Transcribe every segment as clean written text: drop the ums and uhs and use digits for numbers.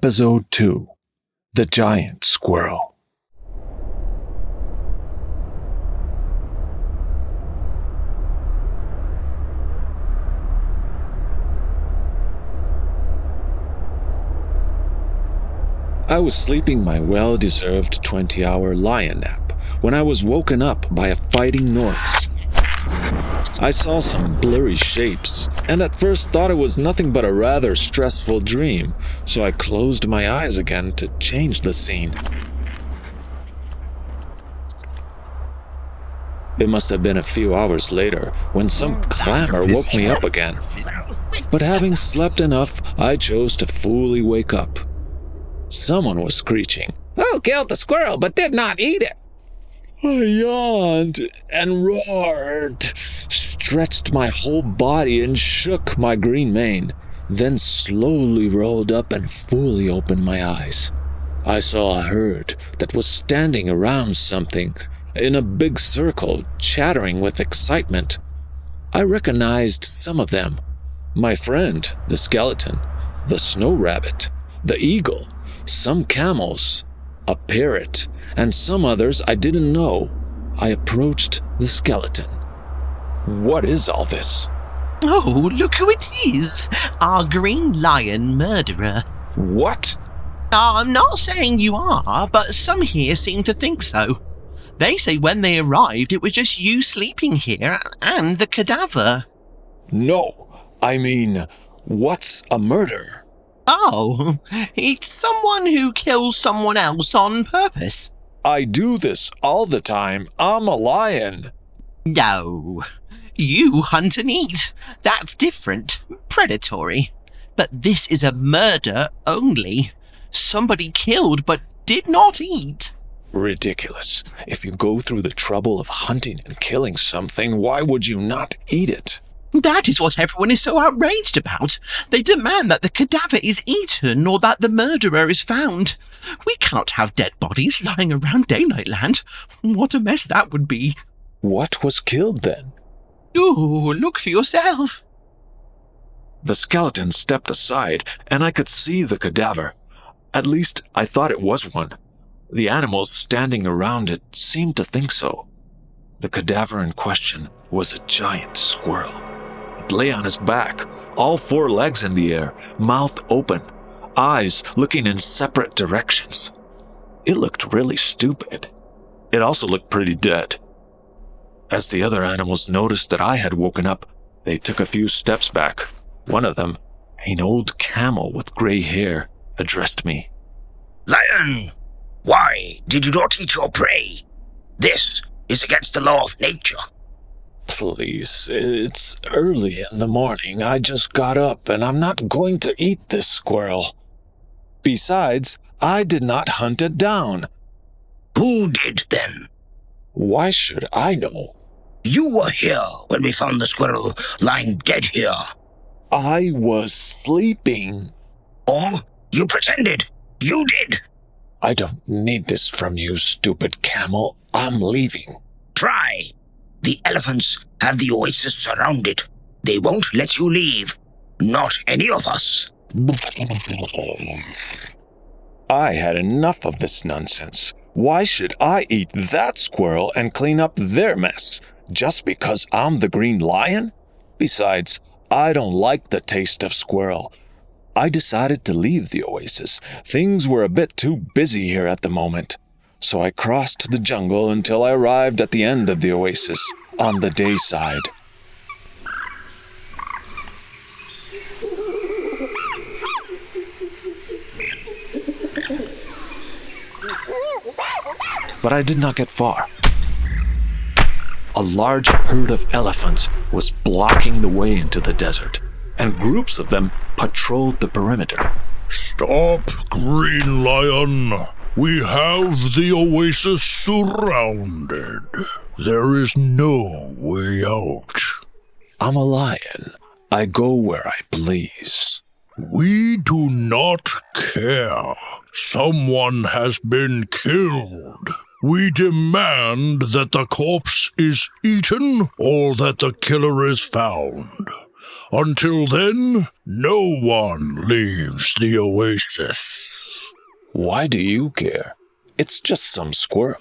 Episode 2, The Giant Squirrel. I was sleeping my well-deserved 20-hour lion nap when I was woken up by a fighting noise. I saw some blurry shapes, and at first thought it was nothing but a rather stressful dream, so I closed my eyes again to change the scene. It must have been a few hours later when some clamor woke me up again. But having slept enough, I chose to fully wake up. Someone was screeching, "Who killed the squirrel but did not eat it?" I yawned and roared, stretched my whole body and shook my green mane, then slowly rolled up and fully opened my eyes. I saw a herd that was standing around something in a big circle, chattering with excitement. I recognized some of them. My friend, the skeleton, the snow rabbit, the eagle, some camels, a parrot, and some others I didn't know. I approached the skeleton. "What is all this?" "Oh, look who it is! Our green lion murderer." "What?" "I'm not saying you are, but some here seem to think so. They say when they arrived it was just you sleeping here and the cadaver." "No, I mean, what's a murder?" "Oh, it's someone who kills someone else on purpose." "I do this all the time. I'm a lion." "No, you hunt and eat. That's different. Predatory. But this is a murder only. Somebody killed but did not eat." "Ridiculous. If you go through the trouble of hunting and killing something, why would you not eat it?" "That is what everyone is so outraged about. They demand that the cadaver is eaten or that the murderer is found. We cannot have dead bodies lying around Daylight Land. What a mess that would be." "What was killed then?" "Ooh, look for yourself." The skeleton stepped aside, and I could see the cadaver. At least, I thought it was one. The animals standing around it seemed to think so. The cadaver in question was a giant squirrel. It lay on his back, all 4 legs in the air, mouth open, eyes looking in separate directions. It looked really stupid. It also looked pretty dead. As the other animals noticed that I had woken up, they took a few steps back. One of them, an old camel with gray hair, addressed me. "Lion, why did you not eat your prey? This is against the law of nature." "Please, it's early in the morning. I just got up and I'm not going to eat this squirrel. Besides, I did not hunt it down." "Who did then?" "Why should I know?" "You were here when we found the squirrel lying dead here." "I was sleeping." "Or you pretended. You did." "I don't need this from you, stupid camel. I'm leaving." "Try. The elephants have the oasis surrounded. They won't let you leave. Not any of us." I had enough of this nonsense. Why should I eat that squirrel and clean up their mess just because I'm the green lion? Besides, I don't like the taste of squirrel. I decided to leave the oasis. Things were a bit too busy here at the moment. So I crossed the jungle until I arrived at the end of the oasis, on the day side. But I did not get far. A large herd of elephants was blocking the way into the desert, and groups of them patrolled the perimeter. "Stop, Green Lion. We have the oasis surrounded. There is no way out." "I'm a lion. I go where I please." "We do not care. Someone has been killed. We demand that the corpse is eaten or that the killer is found. Until then, no one leaves the oasis." Why do you care? It's just some squirrel.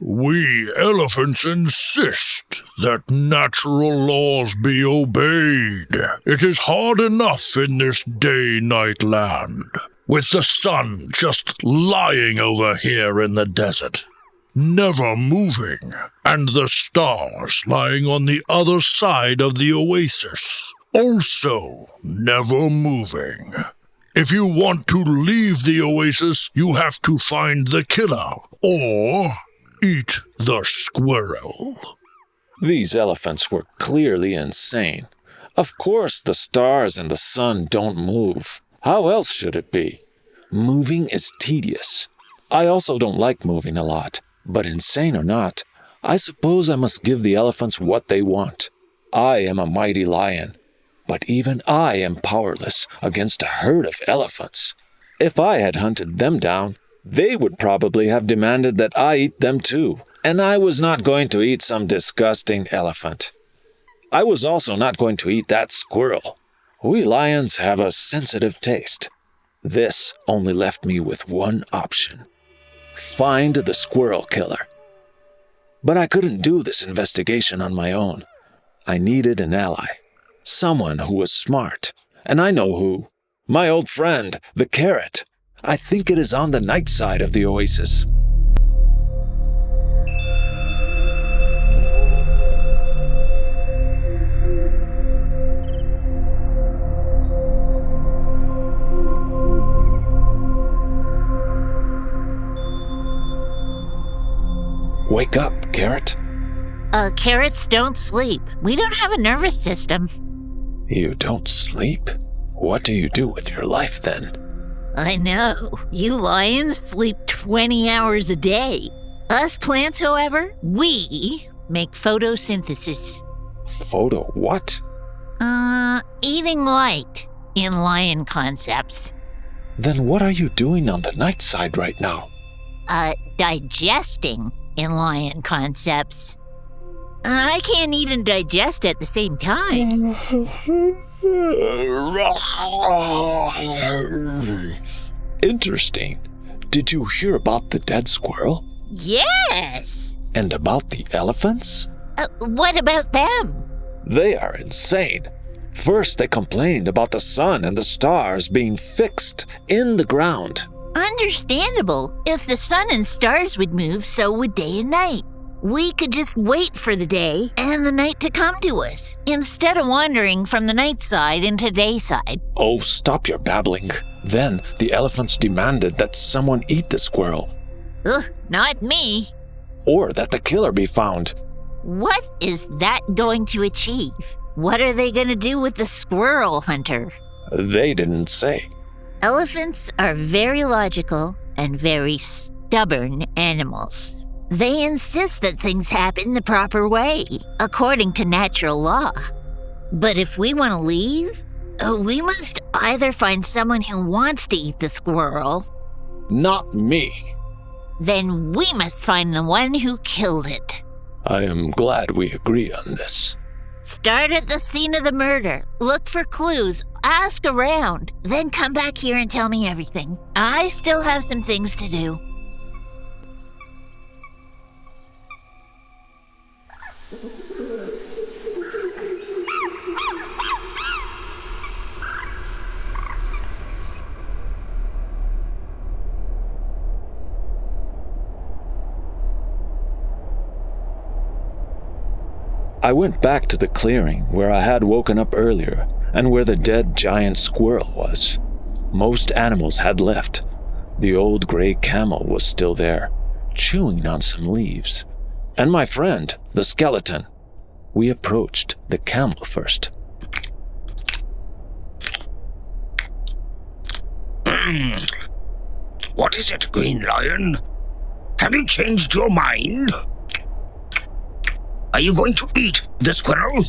We elephants insist that natural laws be obeyed. It is hard enough in this day-night land, with the sun just lying over here in the desert, never moving, and the stars lying on the other side of the oasis, also never moving. If you want to leave the oasis, you have to find the killer, or eat the squirrel. These elephants were clearly insane. Of course the stars and the sun don't move. How else should it be? Moving is tedious. I also don't like moving a lot. But insane or not, I suppose I must give the elephants what they want. I am a mighty lion, but even I am powerless against a herd of elephants. If I had hunted them down, they would probably have demanded that I eat them too, and I was not going to eat some disgusting elephant. I was also not going to eat that squirrel. We lions have a sensitive taste. This only left me with one option. Find the squirrel killer. But I couldn't do this investigation on my own. I needed an ally. Someone who was smart. And I know who. My old friend, the carrot. I think it is on the night side of the oasis. Wake up, Carrot. Carrots don't sleep. We don't have a nervous system. You don't sleep? What do you do with your life then? I know. You lions sleep 20 hours a day. Us plants, however, we make photosynthesis. Photo what? Eating light in lion concepts. Then what are you doing on the night side right now? Digesting in lion concepts. I can't eat and digest at the same time. Interesting. Did you hear about the dead squirrel? Yes! And about the elephants? What about them? They are insane. First, they complained about the sun and the stars being fixed in the ground. Understandable. If the sun and stars would move, so would day and night. We could just wait for the day and the night to come to us, instead of wandering from the night side into day side. Oh, stop your babbling. Then the elephants demanded that someone eat the squirrel. Ugh, not me. Or that the killer be found. What is that going to achieve? What are they going to do with the squirrel hunter? They didn't say. Elephants are very logical and very stubborn animals. They insist that things happen the proper way, according to natural law. But if we want to leave, we must either find someone who wants to eat the squirrel. Not me. Then we must find the one who killed it. I am glad we agree on this. Start at the scene of the murder. Look for clues. Ask around. Then come back here and tell me everything. I still have some things to do. I went back to the clearing where I had woken up earlier and where the dead giant squirrel was. Most animals had left. The old gray camel was still there, chewing on some leaves. And my friend, the skeleton. We approached the camel first. What is it, Green Lion? Have you changed your mind? Are you going to eat the squirrel?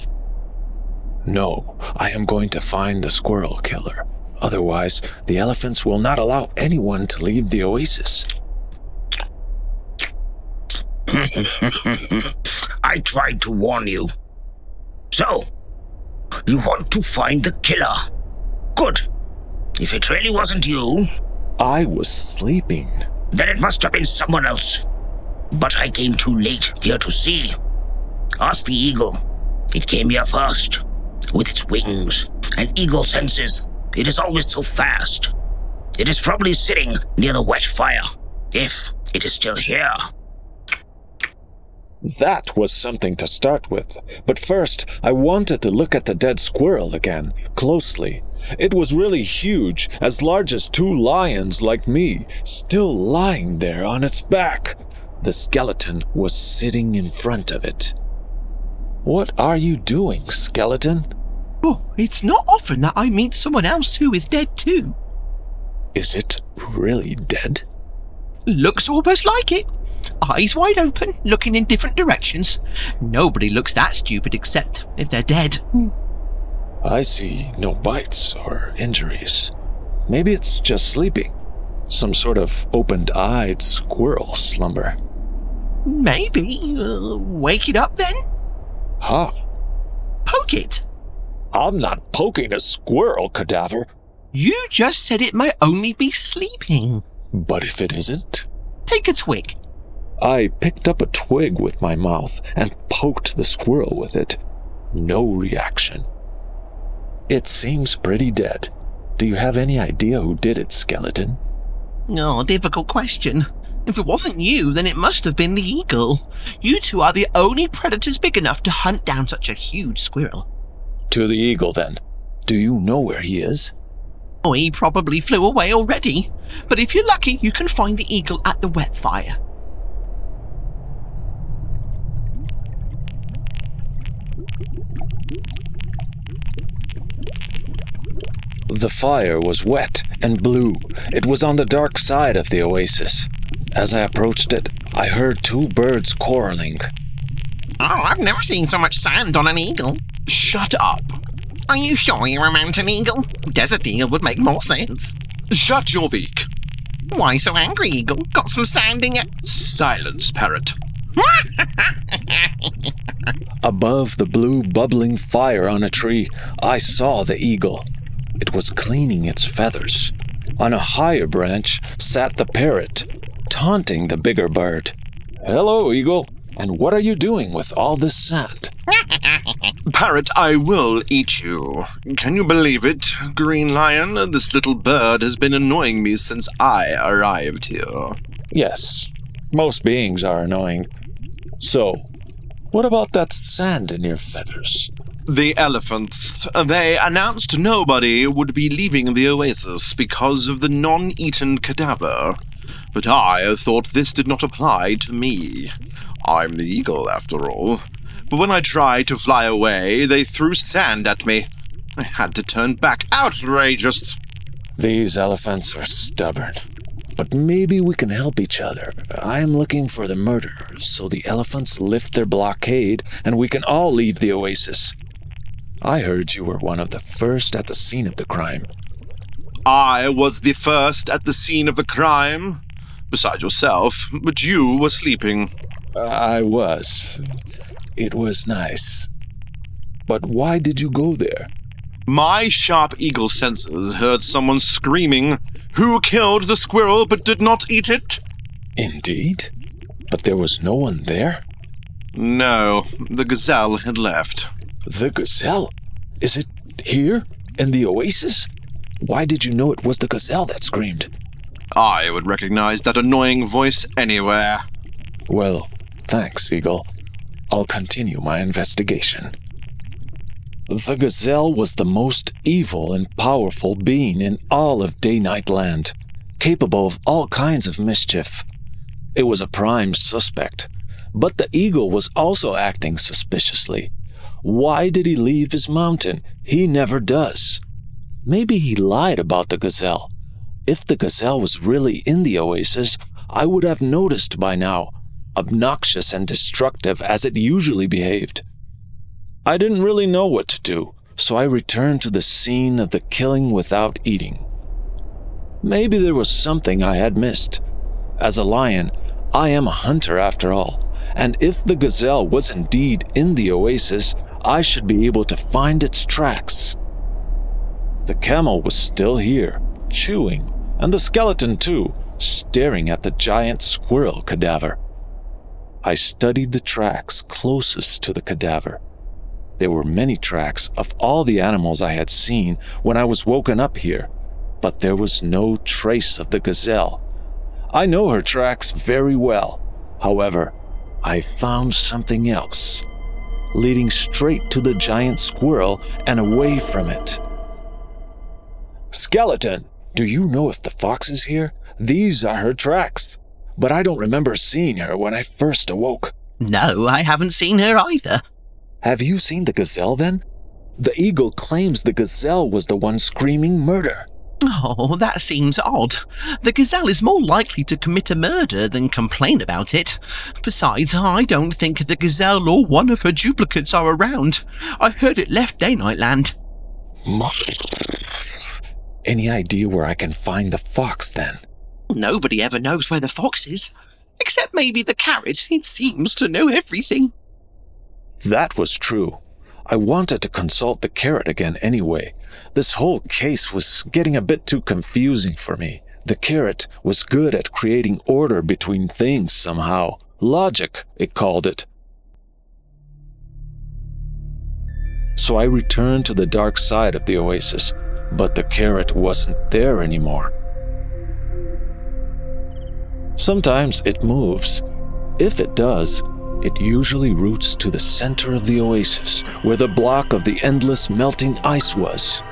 No, I am going to find the squirrel killer. Otherwise, the elephants will not allow anyone to leave the oasis. I tried to warn you. So, you want to find the killer? Good. If it really wasn't you... I was sleeping. Then it must have been someone else. But I came too late here to see. Ask the eagle. It came here first. With its wings and eagle senses, it is always so fast. It is probably sitting near the wet fire, if it is still here. That was something to start with, but first I wanted to look at the dead squirrel again, closely. It was really huge, as large as 2 lions like me, still lying there on its back. The skeleton was sitting in front of it. What are you doing, skeleton? Oh, it's not often that I meet someone else who is dead too. Is it really dead? Looks almost like it. Eyes wide open, looking in different directions. Nobody looks that stupid except if they're dead. I see no bites or injuries. Maybe it's just sleeping. Some sort of open-eyed squirrel slumber. Maybe. Wake it up then? Huh? Poke it. I'm not poking a squirrel cadaver. You just said it might only be sleeping. But if it isn't? Take a twig. I picked up a twig with my mouth and poked the squirrel with it. No reaction. It seems pretty dead. Do you have any idea who did it, skeleton? Oh, difficult question. If it wasn't you, then it must have been the eagle. You two are the only predators big enough to hunt down such a huge squirrel. To the eagle, then. Do you know where he is? Oh, he probably flew away already. But if you're lucky, you can find the eagle at the wet fire. The fire was wet and blue. It was on the dark side of the oasis. As I approached it, I heard 2 birds quarreling. Oh, I've never seen so much sand on an eagle. Shut up. Are you sure you're a mountain eagle? Desert eagle would make more sense. Shut your beak. Why so angry, eagle? Got some sand in it? Silence, Parrot. Above the blue bubbling fire on a tree, I saw the eagle. It was cleaning its feathers. On a higher branch sat the parrot, taunting the bigger bird. Hello, eagle. And what are you doing with all this sand? Parrot, I will eat you. Can you believe it, Green Lion? This little bird has been annoying me since I arrived here. Yes, most beings are annoying. So, what about that sand in your feathers? The elephants. They announced nobody would be leaving the oasis because of the non-eaten cadaver. But I thought this did not apply to me. I'm the eagle, after all. But when I tried to fly away, they threw sand at me. I had to turn back. Outrageous! These elephants are stubborn. But maybe we can help each other. I am looking for the murderers, so the elephants lift their blockade and we can all leave the oasis. I heard you were one of the first at the scene of the crime. I was the first at the scene of the crime, besides yourself, but you were sleeping. I was. It was nice. But why did you go there? My sharp eagle senses heard someone screaming, "Who killed the squirrel but did not eat it?" Indeed? But there was no one there? No, the gazelle had left. The gazelle? Is it here, in the oasis? Why did you know it was the gazelle that screamed? I would recognize that annoying voice anywhere. Well, thanks, Eagle. I'll continue my investigation. The gazelle was the most evil and powerful being in all of Day-Night Land, capable of all kinds of mischief. It was a prime suspect, but the eagle was also acting suspiciously. Why did he leave his mountain? He never does. Maybe he lied about the gazelle. If the gazelle was really in the oasis, I would have noticed by now, obnoxious and destructive as it usually behaved. I didn't really know what to do, so I returned to the scene of the killing without eating. Maybe there was something I had missed. As a lion, I am a hunter after all, and if the gazelle was indeed in the oasis, I should be able to find its tracks. The camel was still here, chewing, and the skeleton too, staring at the giant squirrel cadaver. I studied the tracks closest to the cadaver. There were many tracks of all the animals I had seen when I was woken up here, but there was no trace of the gazelle. I know her tracks very well. However, I found something else, leading straight to the giant squirrel and away from it. Skeleton, do you know if the fox is here? These are her tracks, but I don't remember seeing her when I first awoke. No, I haven't seen her either. Have you seen the gazelle then? The eagle claims the gazelle was the one screaming murder. Oh, that seems odd. The gazelle is more likely to commit a murder than complain about it. Besides, I don't think the gazelle or one of her duplicates are around. I heard it left Day-Night Land. Any idea where I can find the fox then? Nobody ever knows where the fox is. Except maybe the carrot. It seems to know everything. That was true. I wanted to consult the carrot again anyway. This whole case was getting a bit too confusing for me. The carrot was good at creating order between things somehow. Logic, it called it. So I returned to the dark side of the oasis, but the carrot wasn't there anymore. Sometimes it moves. If it does, it usually roots to the center of the oasis, where the block of the endless melting ice was.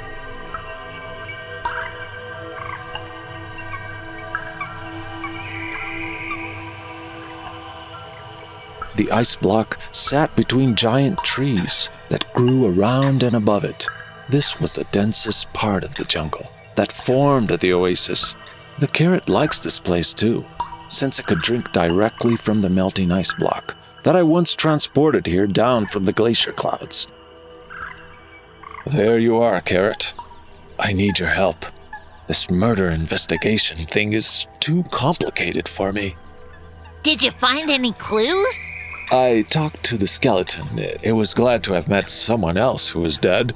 The ice block sat between giant trees that grew around and above it. This was the densest part of the jungle that formed the oasis. The carrot likes this place too, since it could drink directly from the melting ice block that I once transported here down from the glacier clouds. There you are, Carrot. I need your help. This murder investigation thing is too complicated for me. Did you find any clues? I talked to the skeleton. It was glad to have met someone else who was dead.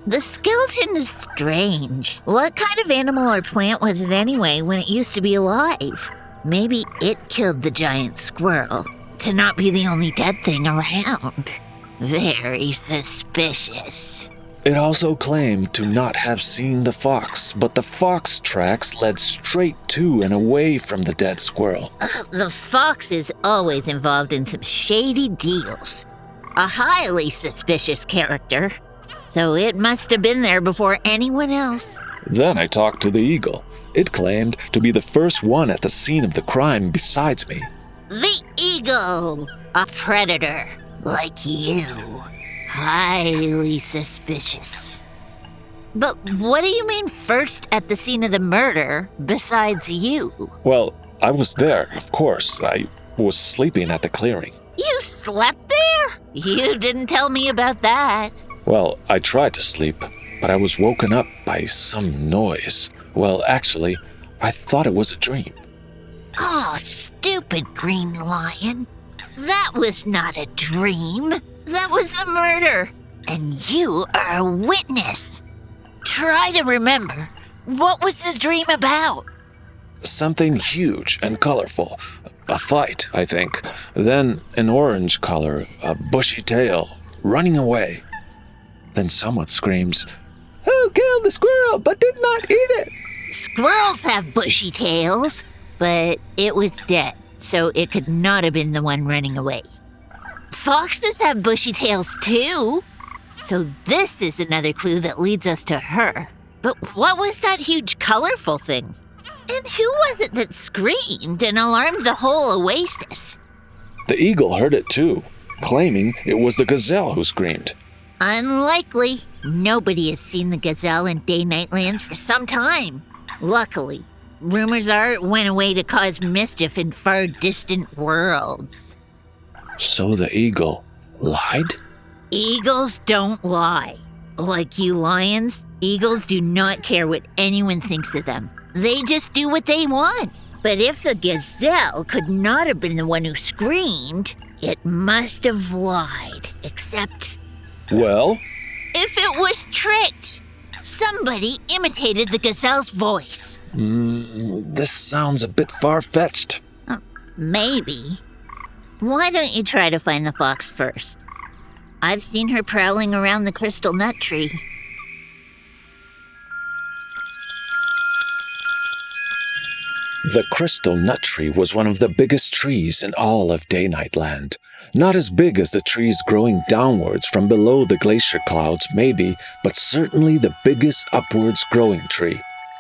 The skeleton is strange. What kind of animal or plant was it anyway when it used to be alive? Maybe it killed the giant squirrel to not be the only dead thing around. Very suspicious. It also claimed to not have seen the fox, but the fox tracks led straight to and away from the dead squirrel. The fox is always involved in some shady deals. A highly suspicious character. So it must have been there before anyone else. Then I talked to the eagle. It claimed to be the first one at the scene of the crime besides me. The eagle! A predator, like you. Highly suspicious. But what do you mean first at the scene of the murder, besides you? Well, I was there, of course. I was sleeping at the clearing. You slept there? You didn't tell me about that. Well, I tried to sleep, but I was woken up by some noise. Well, actually, I thought it was a dream. Oh, stupid green lion. That was not a dream. That was a murder. And you are a witness. Try to remember. What was the dream about? Something huge and colorful. A fight, I think. Then an orange color, a bushy tail, running away. Then someone screams, "Who killed the squirrel but did not eat it?" Squirrels have bushy tails, but it was dead, so it could not have been the one running away. Foxes have bushy tails too, so this is another clue that leads us to her. But what was that huge colorful thing? And who was it that screamed and alarmed the whole oasis? The eagle heard it too, claiming it was the gazelle who screamed. Unlikely. Nobody has seen the gazelle in Day-Night Lands for some time. Luckily, rumors are it went away to cause mischief in far distant worlds. So the eagle lied? Eagles don't lie. Like you lions, eagles do not care what anyone thinks of them. They just do what they want. But if the gazelle could not have been the one who screamed, it must have lied. Except... Well? if it was tricked. Somebody imitated the gazelle's voice. This sounds a bit far-fetched. Maybe. Why don't you try to find the fox first? I've seen her prowling around the crystal nut tree. The crystal nut tree was one of the biggest trees in all of Day-Night Land. Not as big as the trees growing downwards from below the glacier clouds, maybe, but certainly the biggest upwards growing tree.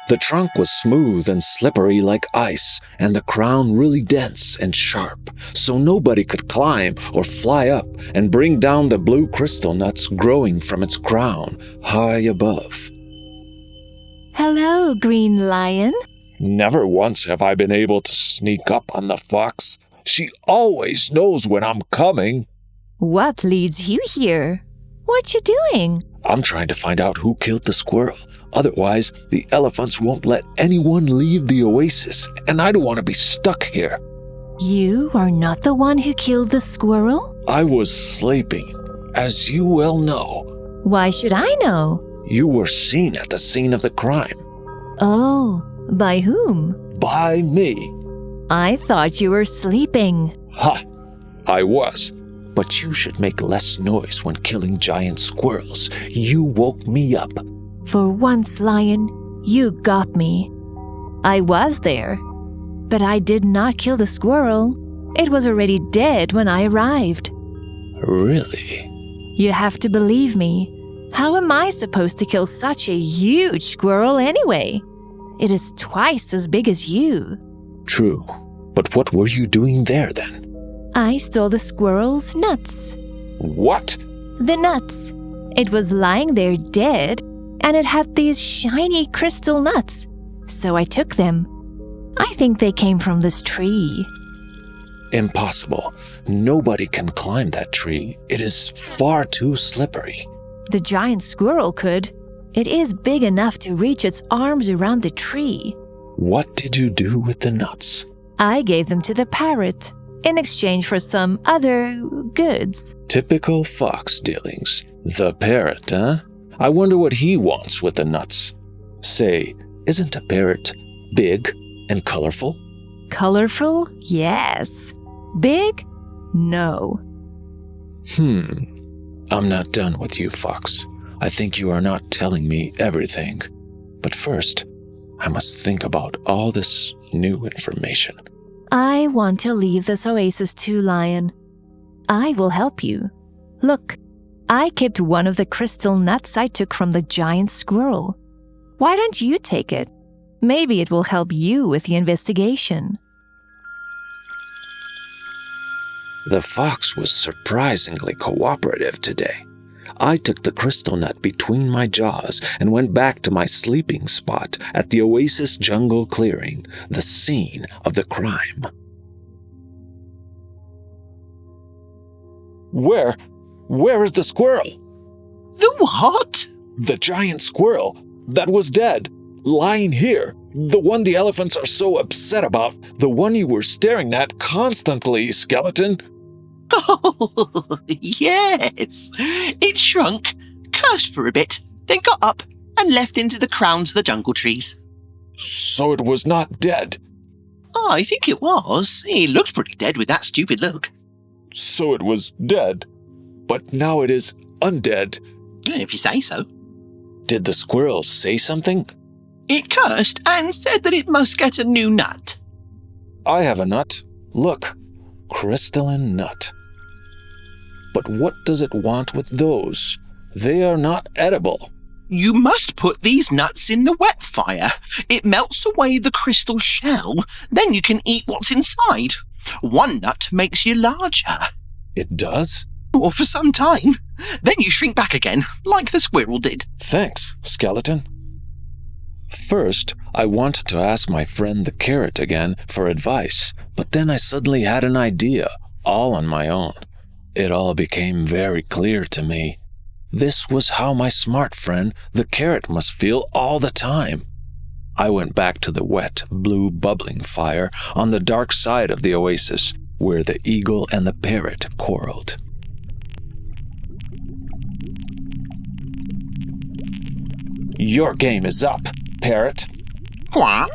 The trunk was smooth and slippery like ice, and the crown really dense and sharp, so nobody could climb or fly up and bring down the blue crystal nuts growing from its crown high above. Hello, Green Lion. Never once have I been able to sneak up on the fox. She always knows when I'm coming. What leads you here? What you doing? I'm trying to find out who killed the squirrel. Otherwise, the elephants won't let anyone leave the oasis, and I don't want to be stuck here. You are not the one who killed the squirrel? I was sleeping, as you well know. Why should I know? You were seen at the scene of the crime. Oh, by whom? By me. I thought you were sleeping. Ha! I was. But you should make less noise when killing giant squirrels. You woke me up. For once, Lion, you got me. I was there, but I did not kill the squirrel. It was already dead when I arrived. Really? You have to believe me. How am I supposed to kill such a huge squirrel anyway? It is twice as big as you. True. But what were you doing there then? I stole the squirrel's nuts. What? The nuts. It was lying there dead, and it had these shiny crystal nuts. So I took them. I think they came from this tree. Impossible. Nobody can climb that tree. It is far too slippery. The giant squirrel could. It is big enough to reach its arms around the tree. What did you do with the nuts? I gave them to the parrot in exchange for some other goods. Typical fox dealings. The parrot, huh? I wonder what he wants with the nuts. Say, isn't a parrot big and colorful? Colorful? Yes. Big? No. I'm not done with you, Fox. I think you are not telling me everything. But first, I must think about all this new information. I want to leave this oasis too, Lion. I will help you. Look, I kept one of the crystal nuts I took from the giant squirrel. Why don't you take it? Maybe it will help you with the investigation. The fox was surprisingly cooperative today. I took the crystal nut between my jaws and went back to my sleeping spot at the oasis jungle clearing, the scene of the crime. Where is the squirrel? The what? The giant squirrel that was dead, lying here. The one the elephants are so upset about. The one you were staring at constantly, Skeleton. Oh, yes. It shrunk, cursed for a bit, then got up and left into the crowns of the jungle trees. So it was not dead. Oh, I think it was. It looked pretty dead with that stupid look. So it was dead, but now it is undead. If you say so. Did the squirrel say something? It cursed and said that it must get a new nut. I have a nut. Look, crystalline nut. But what does it want with those? They are not edible. You must put these nuts in the wet fire. It melts away the crystal shell. Then you can eat what's inside. One nut makes you larger. It does? Or for some time. Then you shrink back again, like the squirrel did. Thanks, Skeleton. First, I wanted to ask my friend the carrot again for advice, but then I suddenly had an idea, all on my own. It all became very clear to me. This was how my smart friend, the carrot, must feel all the time. I went back to the wet, blue bubbling fire on the dark side of the oasis, where the eagle and the parrot quarreled. Your game is up, Parrot. What?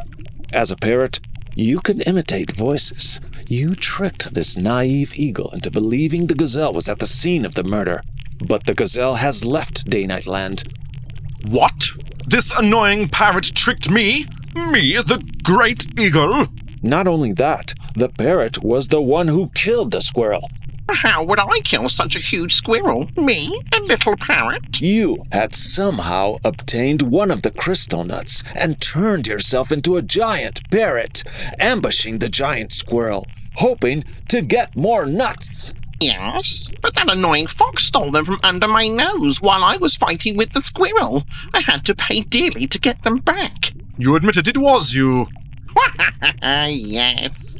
As a parrot, you can imitate voices. You tricked this naive eagle into believing the gazelle was at the scene of the murder. But the gazelle has left Day-Night Land. What? This annoying parrot tricked me? Me, the great eagle? Not only that, the parrot was the one who killed the squirrel. How would I kill such a huge squirrel? Me, a little parrot? You had somehow obtained one of the crystal nuts and turned yourself into a giant parrot, ambushing the giant squirrel, hoping to get more nuts. Yes, but that annoying fox stole them from under my nose while I was fighting with the squirrel. I had to pay dearly to get them back. You admitted it was you. Yes.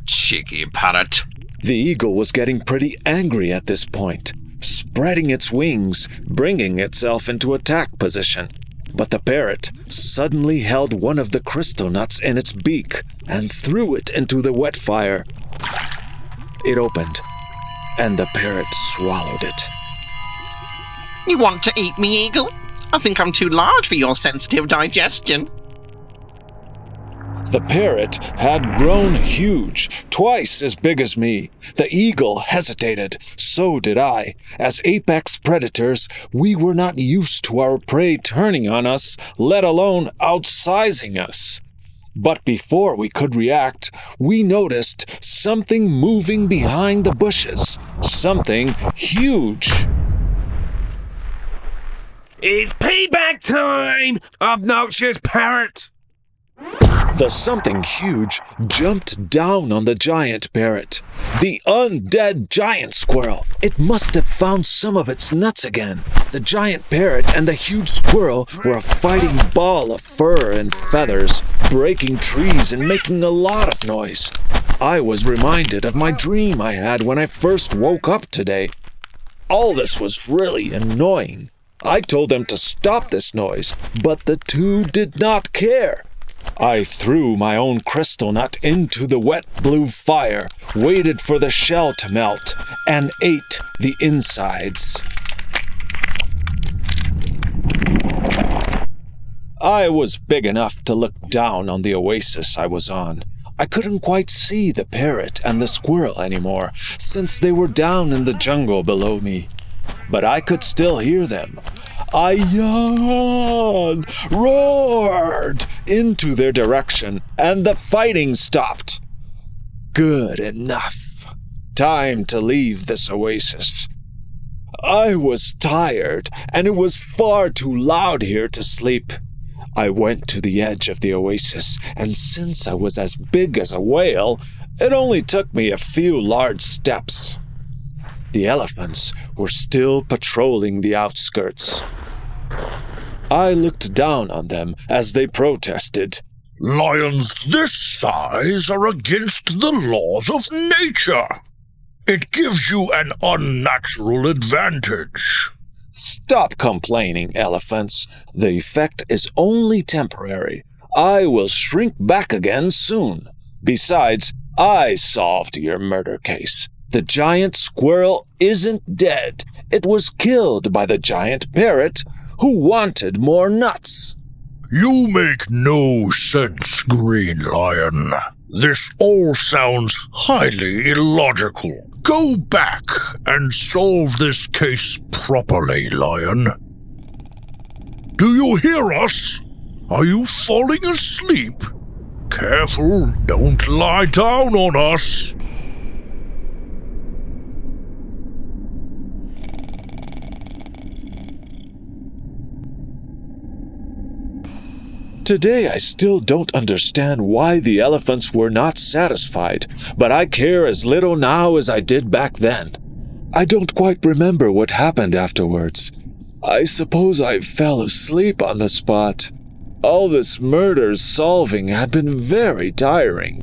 Cheeky parrot. The eagle was getting pretty angry at this point, spreading its wings, bringing itself into attack position. But the parrot suddenly held one of the crystal nuts in its beak and threw it into the wet fire. It opened, and the parrot swallowed it. You want to eat me, eagle? I think I'm too large for your sensitive digestion. The parrot had grown huge, twice as big as me. The eagle hesitated. So did I. As apex predators, we were not used to our prey turning on us, let alone outsizing us. But before we could react, we noticed something moving behind the bushes. Something huge. It's payback time, obnoxious parrot! The something huge jumped down on the giant parrot. The undead giant squirrel. It must have found some of its nuts again. The giant parrot and the huge squirrel were a fighting ball of fur and feathers, breaking trees and making a lot of noise. I was reminded of my dream I had when I first woke up today. All this was really annoying. I told them to stop this noise, but the two did not care. I threw my own crystal nut into the wet blue fire, waited for the shell to melt, and ate the insides. I was big enough to look down on the oasis I was on. I couldn't quite see the parrot and the squirrel anymore, since they were down in the jungle below me. But I could still hear them. I yawned, roared into their direction, and the fighting stopped. Good enough. Time to leave this oasis. I was tired, and it was far too loud here to sleep. I went to the edge of the oasis, and since I was as big as a whale, it only took me a few large steps. The elephants were still patrolling the outskirts. I looked down on them as they protested. Lions this size are against the laws of nature. It gives you an unnatural advantage. Stop complaining, elephants. The effect is only temporary. I will shrink back again soon. Besides, I solved your murder case. The giant squirrel isn't dead. It was killed by the giant parrot, who wanted more nuts. You make no sense, Green Lion. This all sounds highly illogical. Go back and solve this case properly, Lion. Do you hear us? Are you falling asleep? Careful, don't lie down on us. Today I still don't understand why the elephants were not satisfied, but I care as little now as I did back then. I don't quite remember what happened afterwards. I suppose I fell asleep on the spot. All this murder solving had been very tiring.